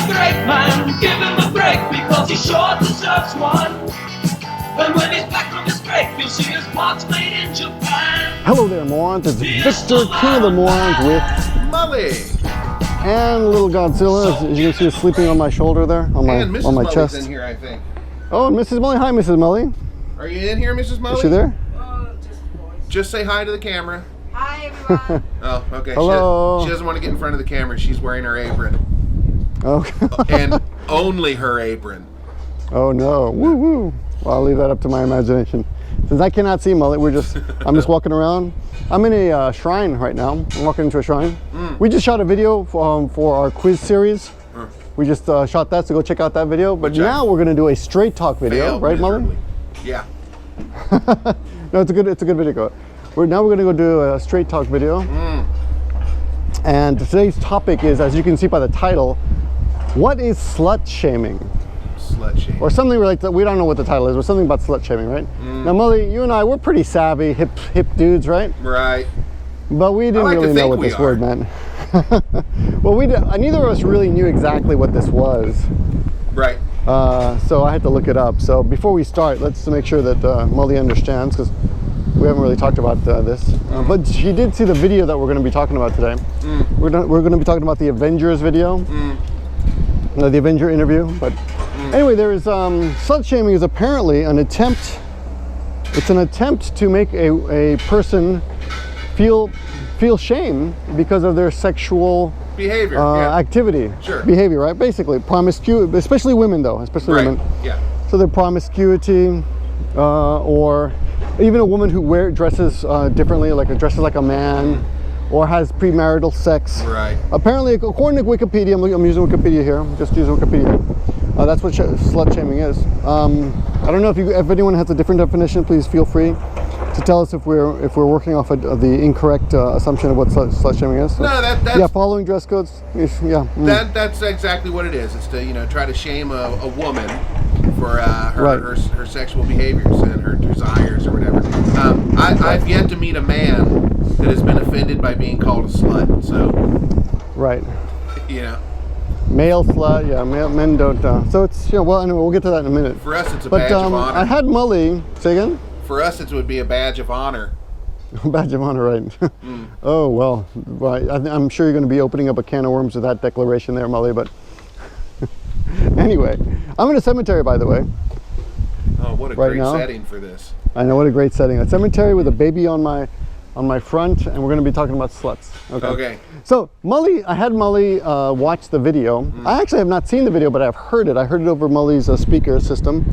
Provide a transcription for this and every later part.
great man, give him a break because he sure deserves one. And when he's back from his break, you'll see his parts made in Japan. Hello there, morons. It's Victor, King of the Morons, with Mully. and little Godzilla. As you can see, is sleeping on my shoulder there, on my And Mrs. on my Mully's chest. in here, I think. Oh, and Mrs. Mully. Hi, Mrs. Mully. Are you in here, Mrs. Mully? Is she there? Just say hi to the camera. Hi, everyone. Oh, okay. Hello. She doesn't want to get in front of the camera. She's wearing her apron. Okay. And only her apron. Oh no. Woo woo. Well, I'll leave that up to my imagination. Since I cannot see Mully, I'm just walking around. I'm in a shrine right now. I'm walking into a shrine. We just shot a video for our quiz series. We just shot that, so go check out that video. But now we're gonna do a straight talk video, right, Mully? Yeah. No, it's a good video. We're gonna go do a straight talk video. And today's topic is, as you can see by the title, what is slut shaming? Slut shaming. Or something like that. We don't know what the title is, but something about slut shaming, right? Now, Mully, you and I, we're pretty savvy, hip dudes, right? Right. But we didn't like to really know think what we this are. word meant. Well, neither of us really knew exactly what this was. Right. So I had to look it up. So before we start, let's make sure that Mully understands, because we haven't really talked about this. But she did see the video that we're going to be talking about today. We're going to be talking about the Avengers video, the Avenger interview. But anyway, there is slut shaming is apparently an attempt. It's an attempt to make a person feel shame because of their sexual Behavior. activity, Sure. behavior, right? Basically, promiscuity, especially women, though, especially Right. women. Yeah. So their promiscuity, or even a woman who dresses differently, dresses like a man, or has premarital sex. Right. Apparently, according to Wikipedia, I'm using Wikipedia here. I'm just using Wikipedia. That's what slut shaming is. I don't know if anyone has a different definition. Please feel free to tell us if we're working off of the incorrect assumption of what slut shaming is. So, No, that's yeah, following dress codes. Yeah. that's exactly what it is. It's to try to shame a woman for her sexual behaviors and her desires or whatever. I've yet to meet a man that has been offended by being called a slut. So Right. Male Slut, yeah, men don't. So it's, well, anyway, we'll get to that in a minute. For us, it's a But badge of honor. I had Mully, say again? For us, it would be a badge of honor. Badge of honor, right? Oh, well, I'm sure you're going to be opening up a can of worms with that declaration there, Mully, but anyway, I'm in a cemetery, by the way. Oh, what a Right great now? setting for this. I know, what a great setting. A cemetery with a baby on my front, and we're going to be talking about sluts. Okay. So I had Mully watch the video. I actually have not seen the video, but I've heard it. I heard it over Mully's speaker system.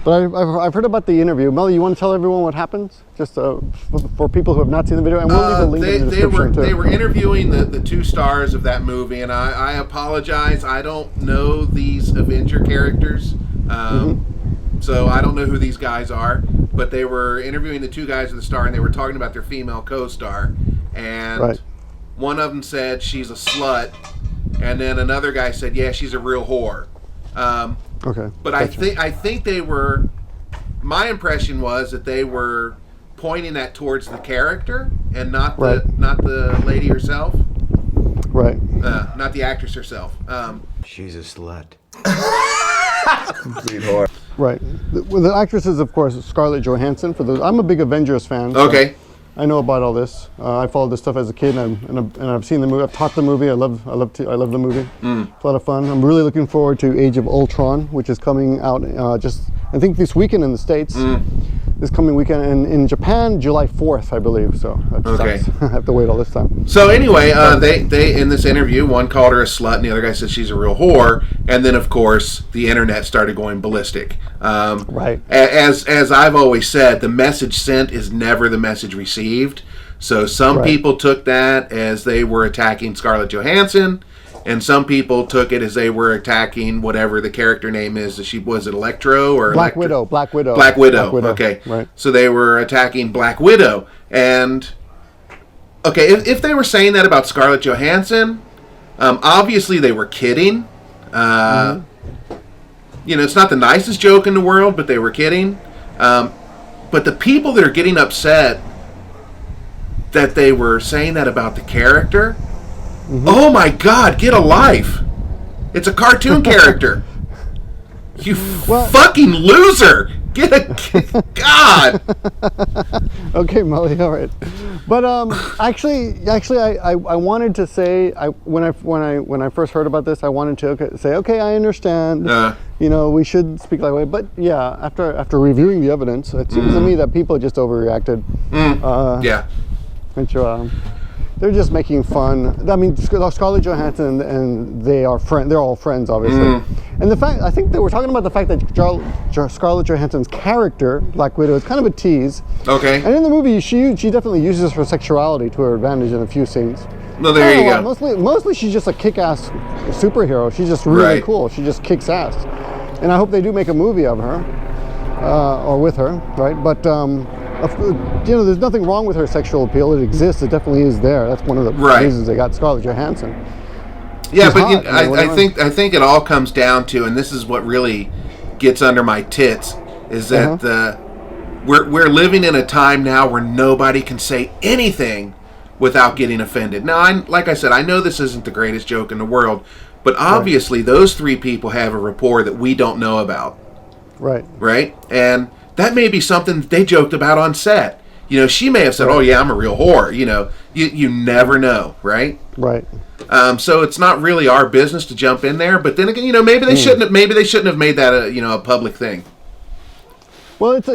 But I've heard about the interview. Mully, you want to tell everyone what happens? Just for people who have not seen the video, and we'll leave a link in the description too. They were interviewing the two stars of that movie, and I apologize. I don't know these Avenger characters, so I don't know who these guys are. But they were interviewing the two guys of the star, and they were talking about their female co-star, and one of them said she's a slut, and then another guy said, yeah, she's a real whore. Okay. But gotcha. I think they were. My impression was that they were pointing that towards the character and not the lady herself. Right. Not the actress herself. She's a slut. Complete whore. Right. The actress is, of course, Scarlett Johansson. I'm a big Avengers fan. Okay. I know about all this. I followed this stuff as a kid, and I've seen the movie. I've taught the movie. I love the movie. It's a lot of fun. I'm really looking forward to Age of Ultron, which is coming out I think this weekend in the States. This coming weekend, and in Japan, July 4th, I believe. So that sucks. I have to wait all this time. So anyway, they in this interview, one called her a slut, and the other guy said she's a real whore. And then, of course, the internet started going ballistic. Right. As I've always said, the message sent is never the message received. So some people took that as they were attacking Scarlett Johansson, and some people took it as they were attacking whatever the character name is. Was it Electro or Black Widow? Black Widow. Okay. Right. So they were attacking Black Widow, and okay, if they were saying that about Scarlett Johansson, obviously they were kidding. It's not the nicest joke in the world, but they were kidding. But the people that are getting upset that they were saying that about the character, oh my God, get a life. It's a cartoon character. You Well- fucking loser! Get a God. Okay, Molly. All right, but actually, I wanted to say, when I first heard about this, I wanted to say, okay, I understand. You know, we should speak that way. But yeah, after reviewing the evidence, it seems to me that people just overreacted. Yeah. Which, they're just making fun. I mean, Scarlett Johansson and they are they're all friends, obviously. And the fact, I think they were talking about the fact that Scarlett Johansson's character, Black Widow, is kind of a tease. Okay. And in the movie, she definitely uses her sexuality to her advantage in a few scenes. No, there you go. Mostly she's just a kick-ass superhero. She's just really Right. cool. She just kicks ass. And I hope they do make a movie of her, or with her, right? But you know, there's nothing wrong with her sexual appeal. It exists. It definitely is there. That's one of the Right. reasons they got Scarlett Johansson. Yeah, She's but hot. I think it all comes down to, and this is what really gets under my tits, is that we're living in a time now where nobody can say anything without getting offended. Now, like I said, I know this isn't the greatest joke in the world, but obviously those three people have a rapport that we don't know about, Right. right? And that may be something that they joked about on set. You know, she may have said, "Oh yeah, I'm a real whore." You know, you never know, right? Right. So it's not really our business to jump in there. But then again, you know, maybe they shouldn't have made that a public thing. Well, it's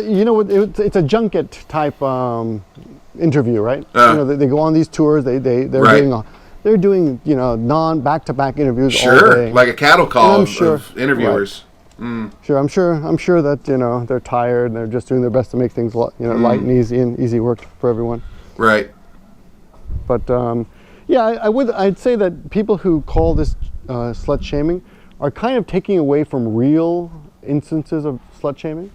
a junket type interview, right? You know, they go on these tours. They're Right. doing non-back-to-back interviews all Sure, day. like a cattle call And I'm of interviewers. Sure, I'm sure that, you know, they're tired and they're just doing their best to make things light and easy work for everyone. Right. But yeah, I'd say that people who call this slut shaming are kind of taking away from real instances of slut shaming.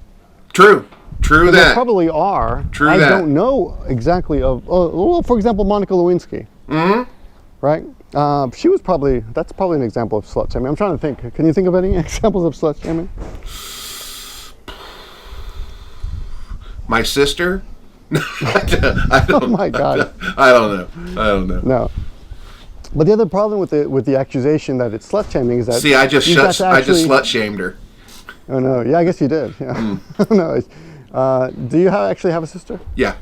True They that. probably are. True I that. don't know exactly well, for example, Monica Lewinsky. Mm-hmm. Right? That's probably an example of slut shaming. I'm trying to think. Can you think of any examples of slut shaming? My sister? I don't, Oh my God. I don't know. No. But the other problem with the accusation that it's slut shaming is that See, I just you've got to actually- slut shamed her. Oh no! Yeah, I guess you did. Yeah. No. Do you actually have a sister? Yeah.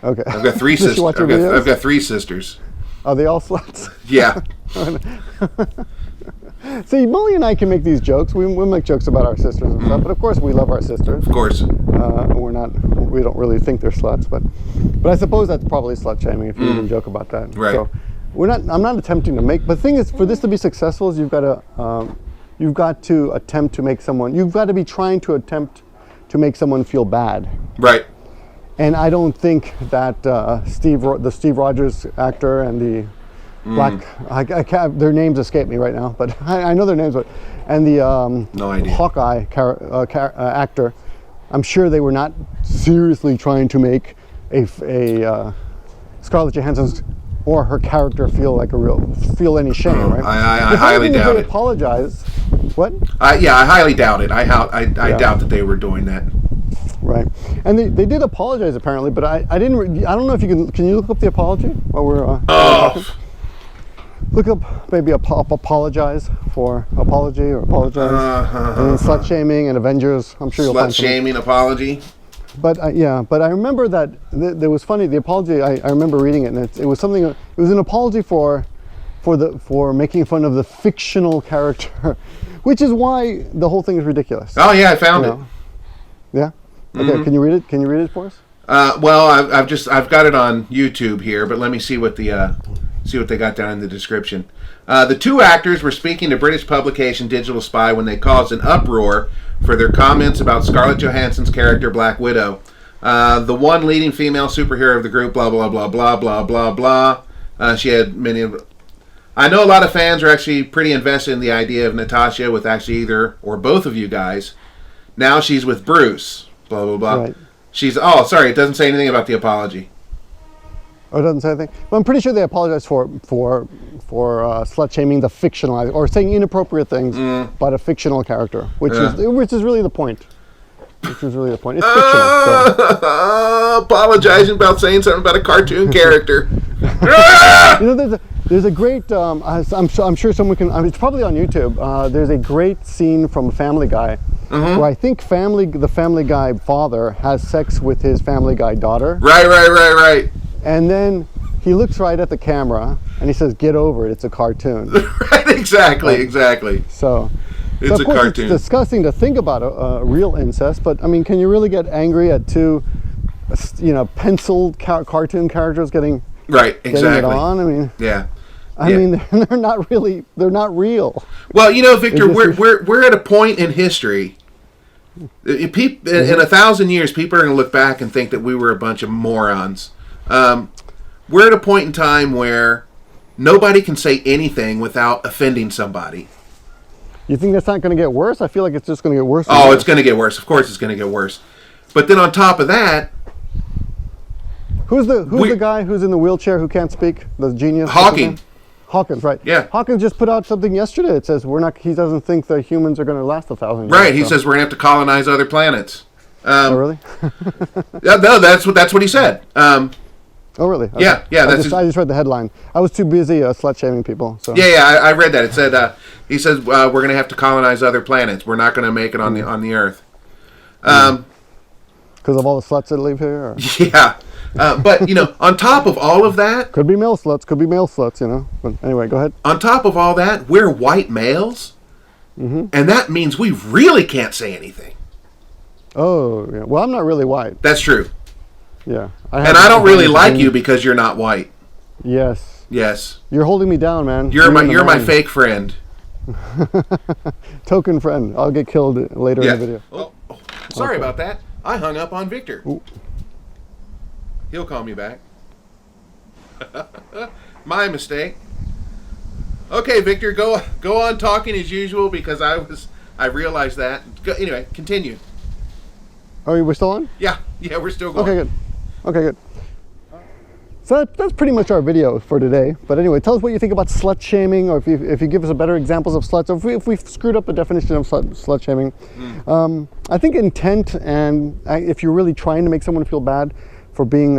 Okay. I've got three Does she sisters. watch your videos? I've got three sisters. Are they all sluts? Yeah. See, Molly and I can make these jokes. We'll make jokes about our sisters and stuff, but of course we love our sisters. Of course. We don't really think they're sluts, but I suppose that's probably slut shaming if you even joke about that. Right. So I'm not attempting to make, but the thing is, for this to be successful, is you've got to attempt to make someone. You've got to be trying to attempt to make someone feel bad. Right. And I don't think that the Steve Rogers actor and the Black, I can't, their names escape me right now, but I know their names. But and the No idea. Hawkeye actor, I'm sure they were not seriously trying to make a Scarlett Johansson's or her character feel any shame, right? I highly doubt they it. apologize. What? I highly doubt it. I doubt that they were doing that. Right, and they did apologize apparently, but I don't know if you can you look up the apology while we're talking? Look up maybe apologize for apology or apologize, and then slut shaming and Avengers. I'm sure you'll find Slut something. shaming apology. But but I remember that there was funny. The apology I remember reading it, and it was something. It was an apology for making fun of the fictional character, which is why the whole thing is ridiculous. Oh yeah, I found it. Yeah. Okay. Can you read it? Can you read it for us? Well, I've got it on YouTube here, but let me see what they got down in the description. The two actors were speaking to British publication Digital Spy when they caused an uproar for their comments about Scarlett Johansson's character Black Widow. The one leading female superhero of the group, blah blah blah blah blah blah blah. She had many of. I know a lot of fans are actually pretty invested in the idea of Natasha with actually either or both of you guys. Now she's with Bruce. Blah blah blah. Right. Sorry, it doesn't say anything about the apology. Oh, it doesn't say anything. But I'm pretty sure they apologized for slut shaming the fictionalized or saying inappropriate things about a fictional character, which is really the point. Which is really the point. It's fictional. So. Apologizing about saying something about a cartoon character. You know, There's a great, I'm sure someone can, it's probably on YouTube. There's a great scene from Family Guy where I think the Family Guy father has sex with his Family Guy daughter. Right. And then he looks right at the camera and he says, "Get over it, it's a cartoon." Right, exactly. So It's of a course cartoon. it's disgusting to think about a real incest, but I mean, can you really get angry at two, penciled cartoon characters getting Right, it exactly. on? I mean, Yeah. I mean, they're not real. Well, Victor, It just- we're at a point in history. In 1,000 years, people are going to look back and think that we were a bunch of morons. We're at a point in time where nobody can say anything without offending somebody. You think that's not going to get worse? I feel like it's just going to get worse. Oh, it's going to get worse. Of course, it's going to get worse. But then on top of that, Who's the guy who's in the wheelchair who can't speak? The genius. Hawking. Hawkins, right? Yeah. Hawkins just put out something yesterday. It says he doesn't think the humans are going to last 1,000 years. Right, he so. says we're going to have to colonize other planets. Oh, really? No, that's what he said. Oh, really? Okay. Yeah, I just read the headline. I was too busy slut shaming people. So. Yeah, I read that. It said he says we're going to have to colonize other planets. We're not going to make it on the Earth. Because of all the sluts that live here. Or? Yeah, but on top of all of that, Could be male sluts. But anyway, go ahead. on top of all that, we're white males, and that means we really can't say anything. Oh, yeah. Well, I'm not really white. That's true, Yeah. and I don't really like you because you're not white. Yes. Yes, You're holding me down, man. you're my in the mind. fake friend. Token friend. I'll get killed later in the video. Oh, sorry about that. I hung up on Victor. Ooh. He'll call me back. My mistake. Okay, Victor, go on talking as usual because I realized that. Anyway, continue. Oh, we're still on? Yeah, we're still going. Okay, good. So that's pretty much our video for today. But anyway, tell us what you think about slut shaming, or if you give us a better examples of sluts, or if we've screwed up the definition of slut shaming. I think intent, and if you're really trying to make someone feel bad for being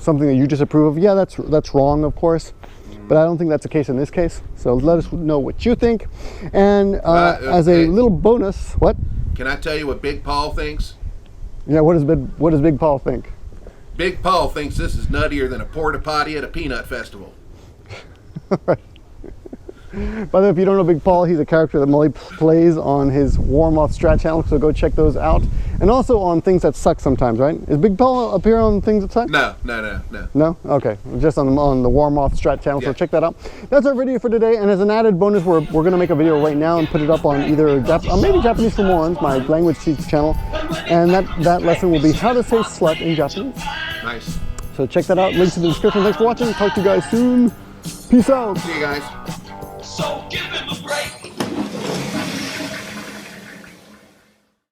something that you disapprove of, yeah, that's wrong, of course. But I don't think that's the case in this case. So let us know what you think. And as a little bonus, what? Can I tell you what Big Paul thinks? Yeah, what does Big Paul think? Big Paul thinks this is nuttier than a porta potty at a peanut festival. Right. By the way, if you don't know Big Paul, he's a character that Mully plays on his Warm Off Strat channel, so go check those out. And also on Things That Suck sometimes, right? Is Big Paul appear on Things That Suck? No. No? Okay. Just on the Warm Off Strat channel, so Yeah. check that out. That's our video for today, and as an added bonus, we're going to make a video right now and put it up on either maybe Japanese for Morons, my language teach channel, and that lesson will be how to say slut in Japanese. Nice. So check that out. Links in the description. Thanks for watching. Talk to you guys soon. Peace out. See you guys. So give him a break.